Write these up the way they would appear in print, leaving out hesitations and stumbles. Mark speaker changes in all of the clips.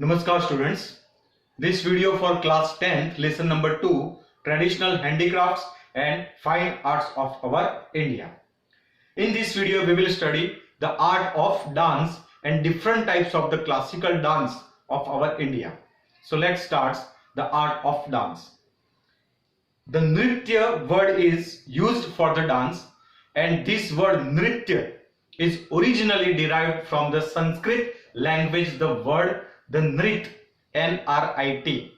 Speaker 1: Namaskar students. This video for class 10th lesson number 2 traditional handicrafts and fine arts of our India. In this video we will study the art of dance and different types of the classical dance of our India. So let's start the art of dance. The Nritya word is used for the dance, and this word Nritya is originally derived from the Sanskrit language, the word the Nrit, N-R-I-T,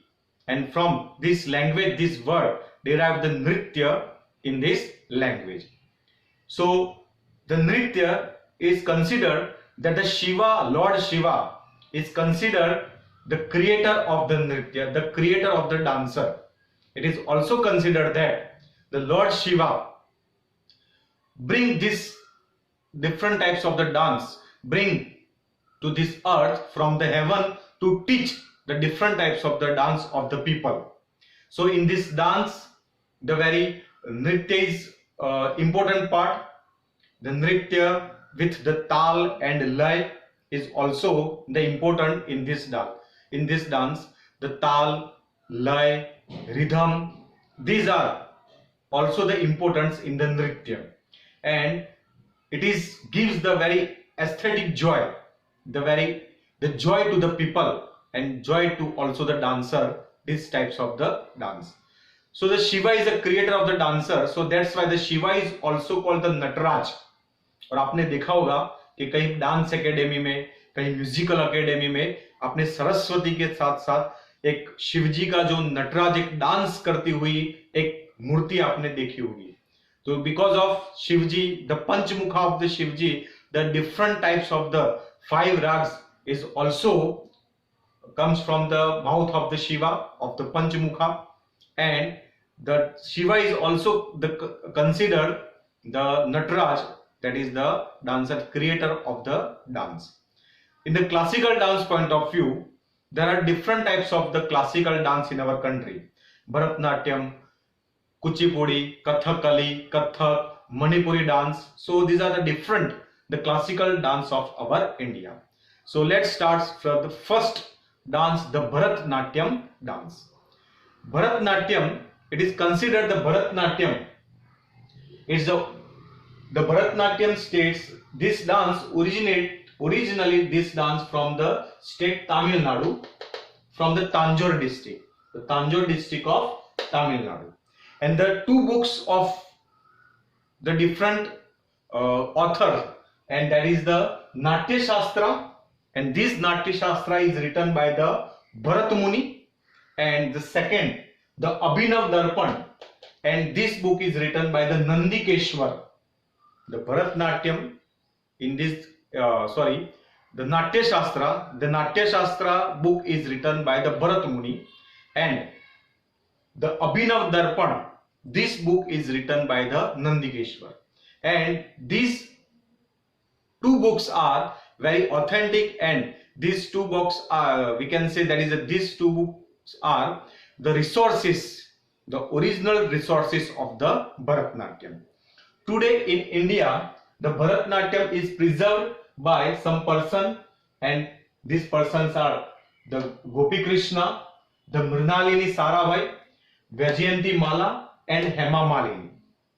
Speaker 1: and from this language this word derived the Nritya in this language. So the Nritya is considered that the Shiva, Lord Shiva is considered the creator of the Nritya, the creator of the dancer. It is also considered that the Lord Shiva bring this different types of the dance, bring to this earth from the heaven to teach the different types of the dance of the people. So in this dance, the very Nritya is important part. The Nritya with the Tal and Lay is also the important in this dance. In this dance, the Tal, Lay, Rhythm, these are also the importance in the Nritya, and it is gives the very aesthetic joy, the joy to the people and joy to also the dancer, these types of the dance. So the Shiva is a creator of the dancer, so that's why the Shiva is also called the Nataraj. और आपने देखा होगा कि कहीं dance academy में, कहीं musical academy में आपने सरस्वती के साथ साथ एक शिवजी का जो नटराज एक डांस करती हुई एक मूर्ति आपने देखी होगी. So because of Shivji, the Panchmukha of the Shivji, the different types of the 5 rags is also comes from the mouth of the Shiva, of the Panchmukha, and the Shiva is also considered the Nataraj, that is the dancer, creator of the dance. In the classical dance point of view, there are different types of the classical dance in our country. Bharatnatyam, Kuchipudi, Kathakali, Kathak, Manipuri dance. So these are the classical dance of our India. So let's start from the first dance, the Bharatnatyam dance. Bharatnatyam, it is considered the Bharatnatyam. It's the Bharatnatyam states this dance originally this dance from the state Tamil Nadu, from the Tanjore district, the Tanjore district of Tamil Nadu. And the 2 books of the different author, and that is the Natya Shastra, and this Natya Shastra is written by the Bharat Muni, and the second the Abhinav Darpan, and this book is written by the Nandikeshwar. The Bharatnatyam in this the Natya Shastra book is written by the Bharat Muni, and the Abhinav Darpan, this book is written by the Nandikeshwar, and these 2 books are very authentic, and these 2 books are, we can say that is these 2 books are the resources, the original resources of the Bharatnatyam. Today in India, the Bharatnatyam is preserved by some person, and these persons are the Gopi Krishna, the Mrinalini Sarabhai, Vaijayanti Mala, and Hema Malini,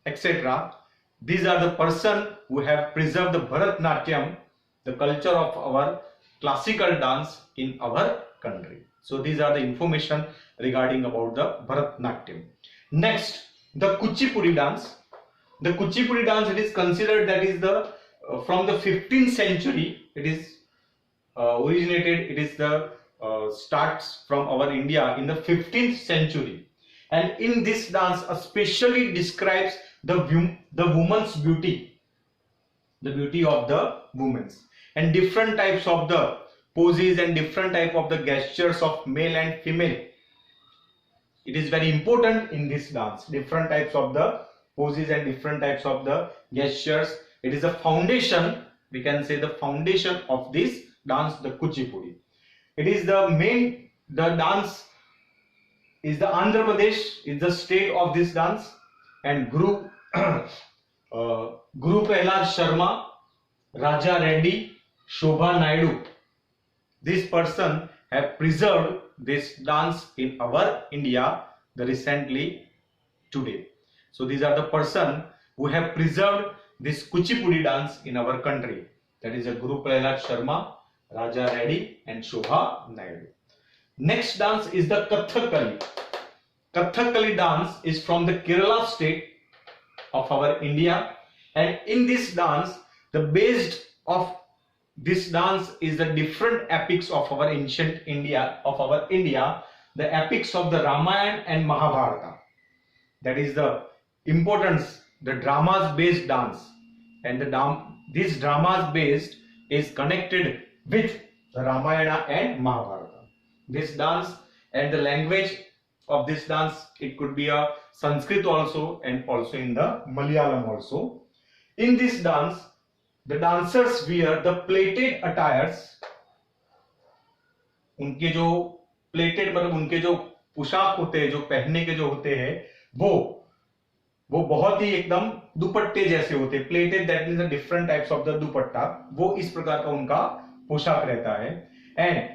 Speaker 1: etc. These are the persons who have preserved the Bharatnatyam, the culture of our classical dance in our country. So these are the information regarding about the Bharatnatyam. Next, the Kuchipudi dance. The Kuchipudi dance, it is considered that is the from the 15th century. It is originated. It is the starts from our India in the 15th century, and in this dance especially describes the woman's beauty, the beauty of the women, and different types of the poses and different type of the gestures of male and female. It is very important in this dance, different types of the poses and different types of the gestures. It is a foundation, we can say the foundation of this dance, the Kuchipudi. It is the dance is the Andhra Pradesh is the state of this dance, and Guru Prahlad Sharma, Raja Reddy, Shobha Naidu, this person have preserved this dance in our India the recently today. So these are the person who have preserved this Kuchipudi dance in our country. That is a Guru Prahlad Sharma, Raja Reddy and Shobha Naidu. Next dance is the Kathakali. Kathakali dance is from the Kerala state of our India, and in this dance the base of this dance is the different epics of our ancient India, the epics of the Ramayana and Mahabharata. That is the importance, the dramas based dance, and this dramas based is connected with the Ramayana and Mahabharata. This dance and the language of this dance, it could be a Sanskrit also and also in the Malayalam also. In this dance, the dancers wear the plated attires. उनके जो plated मतलब उनके जो पोशाक होते हैं, जो पहनने के जो होते हैं, वो बहुत ही एकदम दुपट्टे जैसे होते हैं. Pleated that means different types of the dupatta. वो इस प्रकार का उनका पोशाक रहता है. And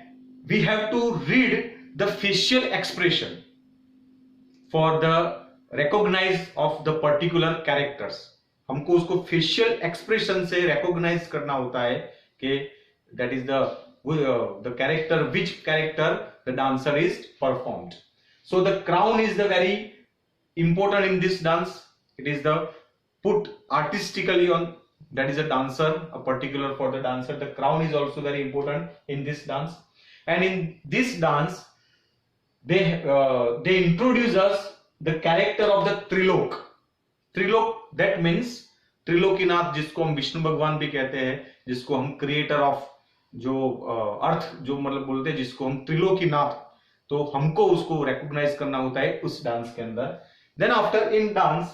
Speaker 1: we have to read the facial expression for the recognise of the particular characters. हमको उसको फेशियल एक्सप्रेशन से रिकॉग्नाइज करना होता है कि that is the character, which character the dancer is performed. So the crown is the very important in this dance. It is the put artistically on, that is a dancer, a particular for the dancer. The crown is also very important in this dance. And in this dance they introduce us the character of the Trilok. Trilok, that means Trilokinath, जिसको हम विष्णु भगवान भी कहते हैं, जिसको हम creator of जो अर्थ जो मतलब बोलते हैं, जिसको हम त्रिलोकीनाथ, तो हमको उसको रिकॉग्नाइज करना होता है उस डांस के अंदर. Then after in dance,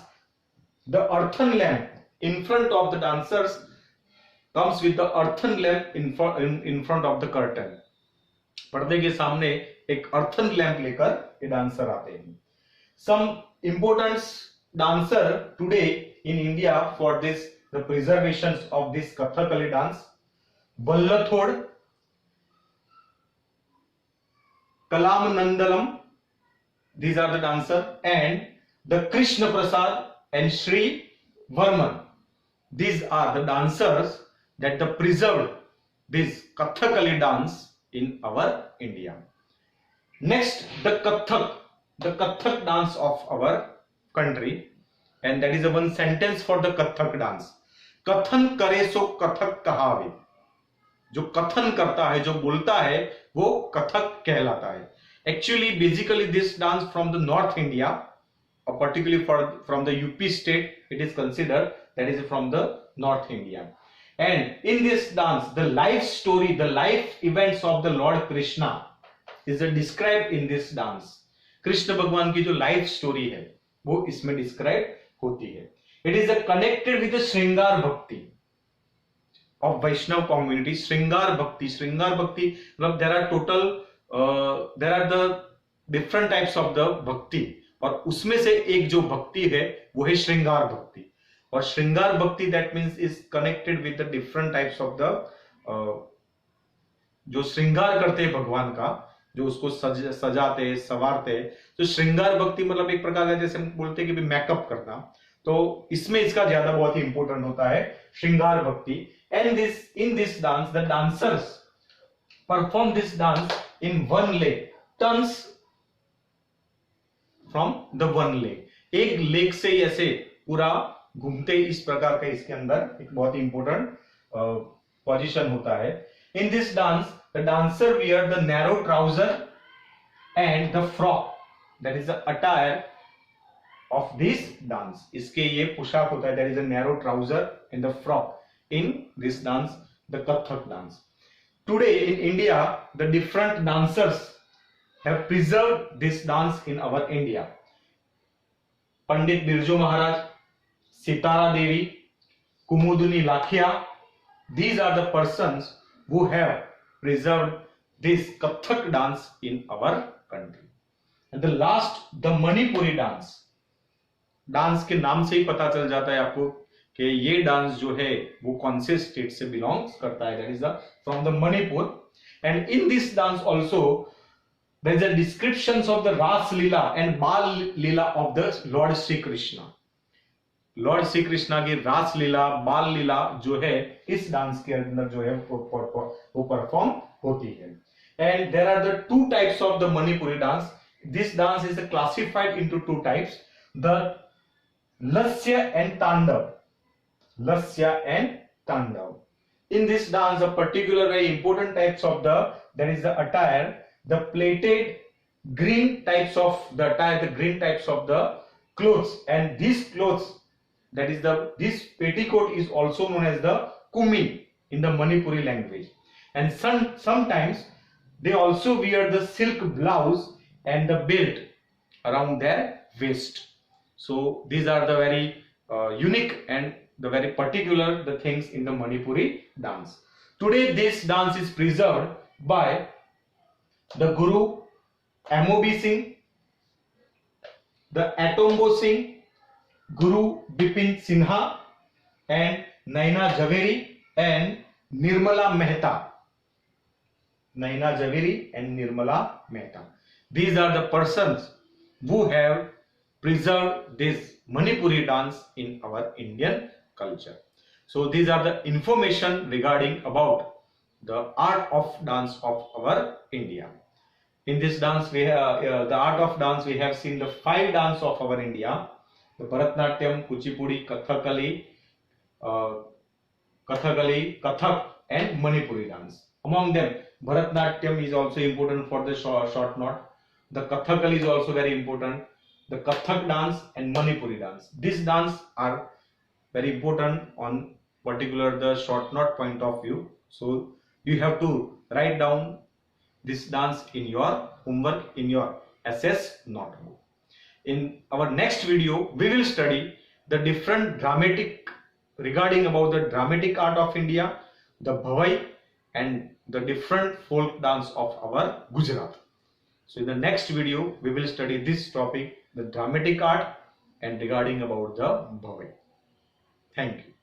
Speaker 1: the earthen lamp in front of the dancers comes with the earthen lamp in front of the curtain. पर्दे के सामने एक earthen lamp लेकर ये डांसर आते हैं. Some important dancer today in India for this the preservations of this Kathakali dance: Vallathod, Kalam Nandalam. These are the dancers, and the Krishna Prasad and Sri Varman. These are the dancers that the preserved this Kathakali dance in our India. Next, the Kathak dance of our country, and that is a one sentence for the Kathak dance. कथन करे सो कथक कहावे. जो कथन करता है, जो बोलता है, वो कथक कहलाता है. Actually, basically this dance from the North India, or particularly from the UP state, it is considered that is from the North India. And in this dance, the life story, the life events of the Lord Krishna is described in this dance. Krishna भगवान की जो life story है वो इसमें describe होती है. It is connected with the श्रृंगार भक्ति of Vaishnav community. श्रृंगार भक्ति मतलब there are the different types of the भक्ति, और उसमें से एक जो भक्ति है वो है श्रृंगार भक्ति. और श्रृंगार भक्ति that means is connected with the different types of the जो श्रृंगार करते हैं भगवान का, जो उसको सजाते संवारते. तो श्रृंगार भक्ति मतलब एक प्रकार का, जैसे हम बोलते हैं कि मेकअप करना, तो इसमें इसका ज्यादा बहुत ही इंपॉर्टेंट होता है श्रृंगार भक्ति. And in this dance the dancers perform this dance in one leg, turns from the one leg. एक लेग से ऐसे पूरा घूमते, इस प्रकार का इसके अंदर एक बहुत ही इंपॉर्टेंट पोजीशन होता है. In this dance the dancer wear the narrow trouser and the frock, that is the attire of this dance. इसके ये पोशाक होता है, that is a narrow trouser and the frock in this dance, the Kathak dance. Today in India the different dancers have preserved this dance in our India. Pandit Birju Maharaj, Sitara Devi, Kumudini Lakhia, these are the persons who have preserved this Kathak dance in our country. And the last, the Manipuri dance. Dance के नाम से ही पता चल जाता है आपको कि ये डांस जो है वो कौन से स्टेट से बिलोंग्स करता है. That is the from the Manipur. And in this dance also there is a descriptions of the Ras Leela and Bal Leela of the Lord Sri Krishna. Lord Shri Krishna की रास लीला बाल लीला जो है इस डांस के अंदर जो है वो परफॉर्म होती है. And there are the two types of the Manipuri dance. This dance is classified into two types, the Lasya and Tandava. Lasya and Tandava. In this dance, a particular very important types of that is the attire, the plated green types of the attire, the green types of the clothes, and these clothes, that is this petticoat is also known as the kumi in the Manipuri language. And sometimes they also wear the silk blouse and the belt around their waist. So these are the very unique and the very particular the things in the Manipuri dance. Today this dance is preserved by the Guru Amobi Singh, the Atombo Singh, Guru Bipin Sinha, and Naina Javeri and Nirmala Mehta. Naina Javeri and Nirmala Mehta. These are the persons who have preserved this Manipuri dance in our Indian culture. So these are the information regarding about the art of dance of our India. In this dance we have the art of dance, we have seen the 5 dance of our India: the Bharatnatyam, Kuchipudi, Kathakali, Kathak and Manipuri dance. Among them Bharatnatyam is also important for the short knot. The Kathakali is also very important. The Kathak dance and Manipuri dance. These dance are very important on particular the short knot point of view. So you have to write down this dance in your homework, in your SS notebook. In our next video we will study the different dramatic regarding about the dramatic art of India, the Bhavai and the different folk dance of our Gujarat. So in the next video we will study this topic, the dramatic art, and regarding about the Bhavai. Thank you.